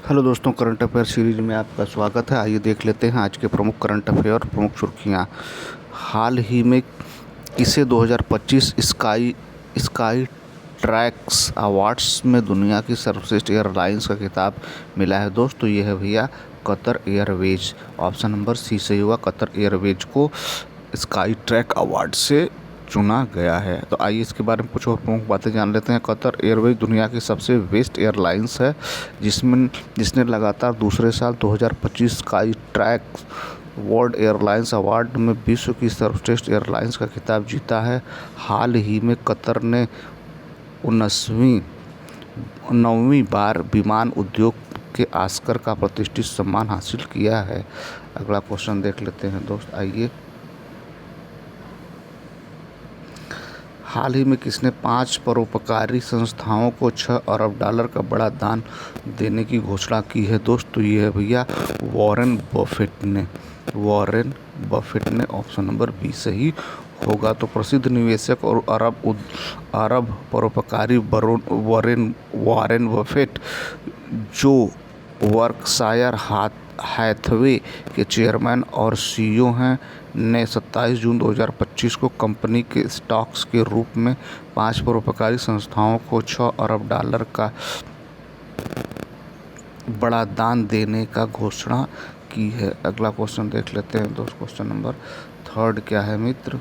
Hello दोस्तों, current affair series में आपका स्वागत है। आइए देख लेते हैं आज के प्रमुख करंट अफेयर और प्रमुख सुर्खियां। हाल ही में किसे 2025 स्काई ट्रैक्स अवार्ड्स में दुनिया की सर्वश्रेष्ठ एयरलाइंस का खिताब मिला है दोस्तों? ये है भैया Qatar Airways. Option number C सही हुआ। कतर एयरवेज को स्काई ट्रैक अवार्ड से चुना गया है। तो आइए इसके बारे में कुछ और प्रमुख बातें जान लेते हैं। कतर एयरवेज दुनिया की सबसे बेस्ट एयरलाइंस है, जिसने लगातार दूसरे साल 2025 sky track world airlines award में विश्व की सर्वश्रेष्ठ एयरलाइंस का खिताब जीता है। हाल ही में कतर ने 19वीं बार विमान उद्योग के ऑस्कर का प्रतिष्ठित सम्मान हासिल किया है। अगला क्वेश्चन देख लेते हैं दोस्त, आइए। हाल ही में किसने 5 परोपकारी संस्थाओं को $6 अरब का बड़ा दान देने की घोषणा की है दोस्त? तो ये है भैया वॉरेन बफेट ने। ऑप्शन नंबर बी सही होगा। तो प्रसिद्ध निवेशक और अरब परोपकारी वॉरेन बफेट, जो वर्कशायर हैथवे के चेयरमैन और सीईओ हैं, ने 27 जून 2025 को कंपनी के स्टॉक्स के रूप में 5 परोपकारी संस्थाओं को $6 अरब का बड़ा दान देने का घोषणा की है। अगला क्वेश्चन देख लेते हैं दोस्त। क्वेश्चन नंबर 3 क्या है मित्र?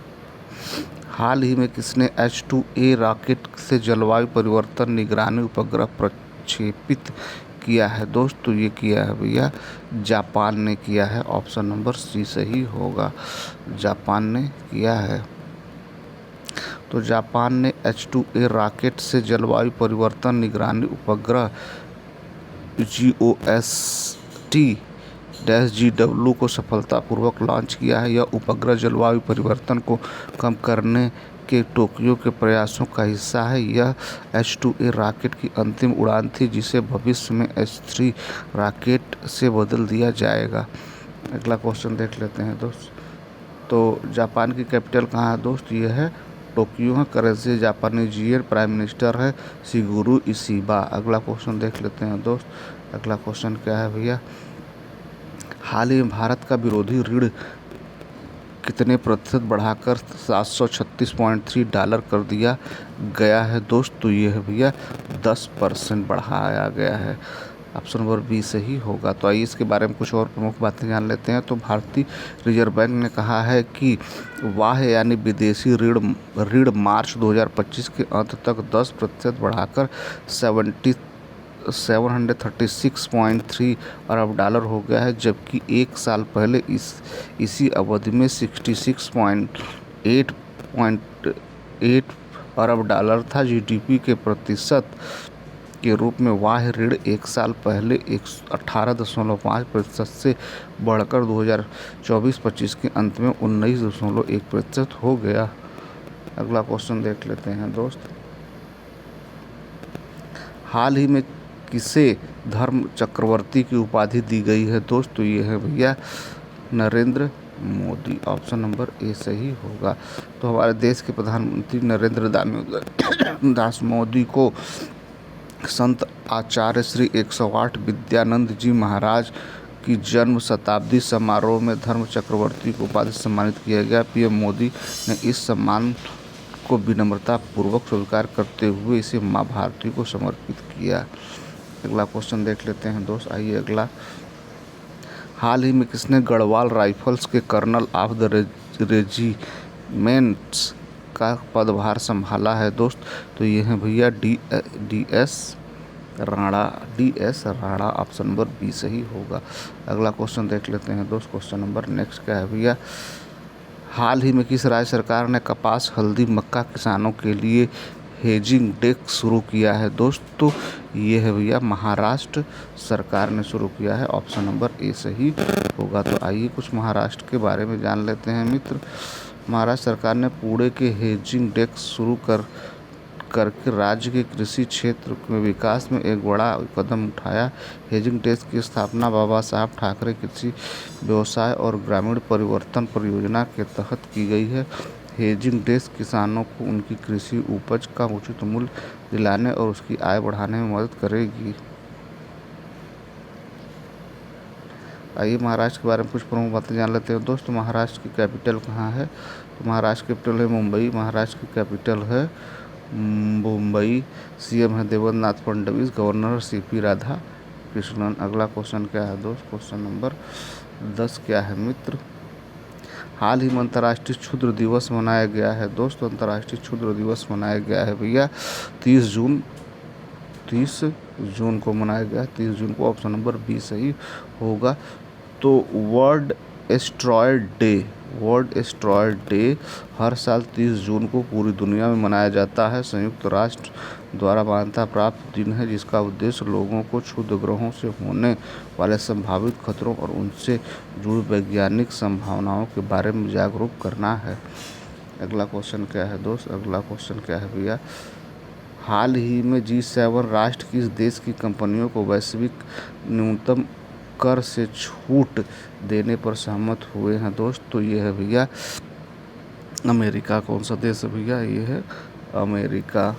हाल ही में किसने H2A रॉकेट से जलवायु परिवर्तन निगरानी उपग्रह प्रक्षेपित किया है दोस्त? तो ये किया है भैया जापान ने किया है। ऑप्शन नंबर सी सही होगा, जापान ने किया है। तो जापान ने H2A रॉकेट से जलवायु परिवर्तन निगरानी उपग्रह GOST-GW को सफलतापूर्वक लॉन्च किया है। यह उपग्रह जलवायु परिवर्तन को कम करने के टोक्यो के प्रयासों का हिस्सा है। यह H2A रॉकेट की अंतिम उड़ान थी, जिसे भविष्य में H3 रॉकेट से बदल दिया जाएगा। अगला क्वेश्चन देख लेते हैं दोस्त। तो जापान की कैपिटल कहाँ है दोस्त? ये है टोक्यो है। Currency Japanese yen. Prime minister है शिगुरु इशिबा। अगला क्वेश्चन देख लेते हैं दोस्त। अगला क्वेश्चन क्या है भैया? हाल ही में भारत का विरोधी ऋण कितने प्रतिशत बढ़ाकर $736.3 कर दिया गया है दोस्त? तो ये है भैया 10% बढ़ाया गया है। ऑप्शन नंबर बी सही होगा। तो आइए इसके बारे में कुछ और प्रमुख बातें जान लेते हैं। तो भारतीय रिजर्व बैंक ने कहा है कि बाह्य यानी विदेशी ऋण मार्च 2025 के अंत तक 10% बढ़ाकर $736.3 अरब हो गया है, जबकि एक साल पहले इसी अवधि में $66.8 था। जीडीपी के प्रतिशत के रूप में बाह्य ऋण एक साल पहले 18.5% से बढ़कर 2024-25 के अंत में 19.1% हो गया। अगला क्वेश्चन देख लेते हैं दोस्त। हाल ही में किसे धर्म चक्रवर्ती की उपाधि दी गई है दोस्त? तो ये है भैया Narendra Modi. Option number A सही होगा। तो हमारे देश के प्रधानमंत्री नरेंद्र दास मोदी को संत आचार्य श्री 108 विद्यानंद जी महाराज की जन्म शताब्दी समारोह में धर्म चक्रवर्ती को उपाधि से सम्मानित किया गया। पीएम मोदी ने इस सम्मान को विनम्रता पूर्वक स्वीकार करते हुए इसे मां भारती को समर्पित किया। अगला क्वेश्चन देख लेते हैं दोस्त, आइए अगला। हाल ही में किसने गढ़वाल राइफल्स के कर्नल ऑफ द रेजिमेंट्स का पदभार संभाला है दोस्त? तो ये है भैया D S. Rana. Option number B सही होगा। अगला क्वेश्चन देख लेते हैं दोस्त। क्वेश्चन नंबर नेक्स्ट क्या है भैया? हाल ही में किस राज्य सरकार ने कपास, हल्दी, मक्का किसानों के लिए हेजिंग डेस्क शुरू किया है दोस्त? तो ये है भैया महाराष्ट्र सरकार ने शुरू किया है। ऑप्शन नंबर ए सही होगा। तो आइए कुछ महाराष्ट्र के बारे में जान लेते हैं मित्र। महाराष्ट्र सरकार ने पुणे के हेजिंग डेस्क शुरू करके राज्य के कृषि क्षेत्र में विकास में एक बड़ा कदम उठाया। हेजिंग डेस्क की स्थापना बाबा साहब ठाकरे कृषि व्यवसाय और ग्रामीण परिवर्तन परियोजना के तहत की गई है। हेजिंग डेस्क किसानों को उनकी कृषि उपज का उचित मूल्य दिलाने और उसकी आय बढ़ाने में मदद करेगी। आइए महाराष्ट्र के बारे में कुछ प्रमुख बातें जान लेते हैं दोस्त। महाराष्ट्र की कैपिटल कहाँ है? तो महाराष्ट्र की कैपिटल है मुंबई। महाराष्ट्र की कैपिटल है मुंबई। सीएम है देवेंद्र नाथ फडणवीस। Governor CP Radha Krishnan. अगला क्वेश्चन क्या है दोस्त? क्वेश्चन नंबर 10 क्या है मित्र? हाल ही में अंतर्राष्ट्रीय क्षुद्र दिवस मनाया गया है दोस्त। अंतर्राष्ट्रीय क्षुद्र दिवस मनाया गया है भैया 30 जून को मनाया गया। 30 जून को ऑप्शन नंबर बी सही होगा। तो वर्ल्ड एस्ट्रॉयड डे हर साल 30 जून को पूरी दुनिया में मनाया जाता है। संयुक्त राष्ट्र द्वारा मान्यता प्राप्त दिन है जिसका उद्देश्य लोगों को क्षुद्र ग्रहों से होने वाले संभावित खतरों और उनसे जुड़ी वैज्ञानिक संभावनाओं के बारे में जागरूक करना है। अगला क्वेश्चन क्या है दोस्त? अगला क्वेश्चन क्या है भैया? हाल ही में G7 राष्ट्र किस देश की कंपनियों को वैश्विक न्यूनतम कर से छूट देने पर सहमत हुए हैं दोस्त? तो ये है भैया अमेरिका। कौन सा देश है भैया? ये है अमेरिका।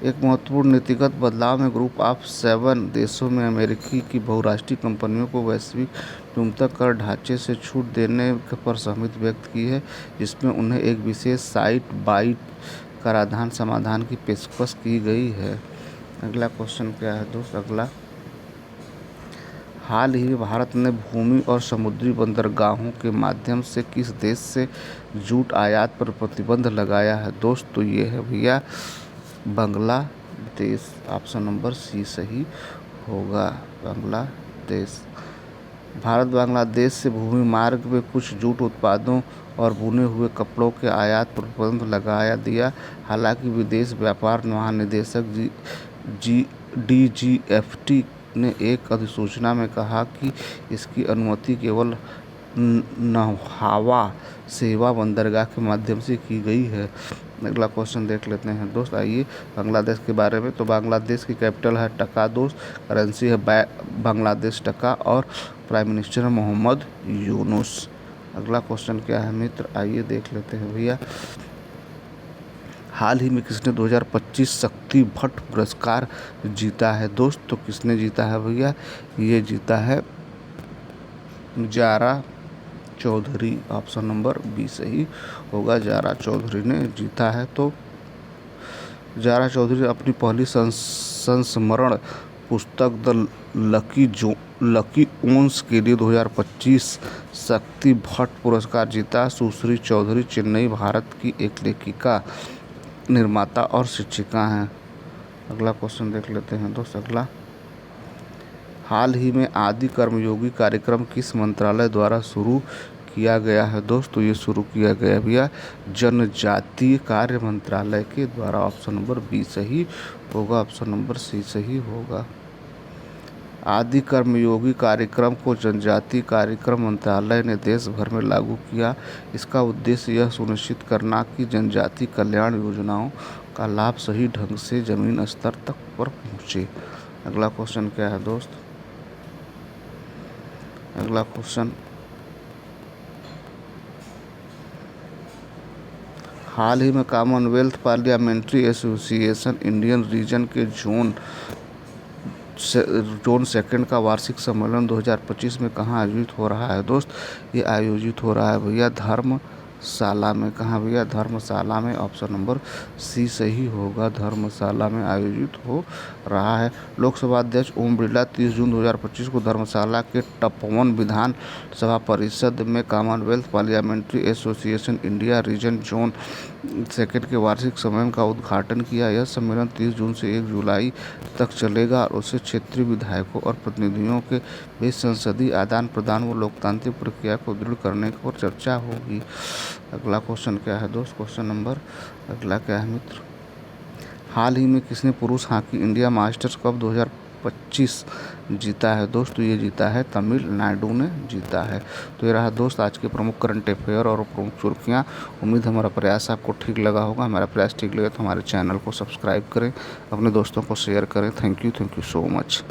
एक महत्वपूर्ण नीतिगत बदलाव में ग्रुप ऑफ 7 देशों में अमेरिकी की बहुराष्ट्रीय कंपनियों को वैश्विक न्यूनतम कर ढांचे से छूट देने पर सहमति व्यक्त की है जिसमें उन्हें एक विशेष साइट बाइट कराधान समाधान की पेशकश की गई है। अगला क्वेश्चन क्या है दोस्त? अगला, हाल ही में भारत ने भूमि और समुद्री बंदरगाहों के माध्यम से किस देश से जूट आयात पर प्रतिबंध लगाया है दोस्त? तो ये है भैया बांग्लादेश। ऑप्शन नंबर सी सही होगा, बांग्लादेश। भारत बांग्लादेश से भूमि मार्ग में कुछ जूट उत्पादों और बुने हुए कपड़ों के आयात पर प्रतिबंध लगा दिया। हालांकि विदेश व्यापार महानिदेशक DGFT ने एक अधिसूचना में कहा कि इसकी अनुमति केवल नहावा सेवा बंदरगाह के माध्यम से की गई है। अगला क्वेश्चन देख लेते हैं दोस्त। आइए बांग्लादेश के बारे में। तो बांग्लादेश की कैपिटल है ढाका दोस्त। करेंसी है बांग्लादेश टका और प्राइम मिनिस्टर मोहम्मद यूनुस। अगला क्वेश्चन क्या है मित्र? आइए देख लेते हैं भैया। हाल ही में किसने 2025 शक्ति भट्ट पुरस्कार जीता है दोस्त? तो किसने जीता है भैया? ये जीता है Zara Chaudhary. Option number B सही होगा, जारा चौधरी ने जीता है। तो जारा चौधरी अपनी पहली संस्मरण पुस्तक द लकी ओन्स के लिए 2025 शक्ति भट्ट पुरस्कार जीता। सुश्री चौधरी चेन्नई, भारत की एक लेखिका, निर्माता और शिक्षिका हैं। अगला क्वेश्चन देख लेते हैं दोस्त। अगला, हाल ही में आदि कर्मयोगी कार्यक्रम किस मंत्रालय द्वारा शुरू किया गया है दोस्त? तो ये शुरू किया गया भैया जनजातीय कार्य मंत्रालय के द्वारा। ऑप्शन नंबर बी सही होगा, ऑप्शन नंबर सी सही होगा। आदि कर्मयोगी कार्यक्रम को जनजातीय कार्यक्रम मंत्रालय ने देश भर में लागू किया। इसका उद्देश्य यह सुनिश्चित करना कि जनजातीय कल्याण योजनाओं का लाभ सही ढंग से जमीन स्तर तक पर पहुँचे। अगला क्वेश्चन क्या है दोस्त? अगला क्वेश्चन, हाल ही में Commonwealth parliamentary association Indian reason के जोन सेकंड का वार्षिक सम्मेलन 2025 में कहाँ आयोजित हो रहा है दोस्त? ये आयोजित हो रहा है भैया धर्मशाला में। कहाँ भैया? धर्मशाला में। ऑप्शन नंबर सी सही होगा, धर्मशाला में आयोजित हो रहा है। लोकसभा अध्यक्ष ओम बिरला 30 जून 2025 को धर्मशाला के तपोवन विधान सभा परिषद में Commonwealth parliamentary association India region zone second के वार्षिक सम्मेलन का उद्घाटन किया। यह सम्मेलन 30 जून से 1 जुलाई तक चलेगा और उससे क्षेत्रीय विधायकों और प्रतिनिधियों के बीच संसदीय आदान प्रदान व लोकतांत्रिक प्रक्रिया को दृढ़ करने पर चर्चा होगी। अगला क्वेश्चन क्या है दोस्त? क्वेश्चन नंबर अगला क्या है मित्र? हाल ही में किसने पुरुष हॉकी इंडिया मास्टर्स कप 2025 जीता है दोस्त? तो ये जीता है तमिलनाडु ने जीता है। तो ये रहा दोस्त आज के प्रमुख करंट अफेयर और प्रमुख सुर्खियाँ। उम्मीद हमारा प्रयास आपको ठीक लगा होगा। हमारा प्रयास ठीक लगे तो हमारे चैनल को सब्सक्राइब करें, अपने दोस्तों को शेयर करें। Thank you so much.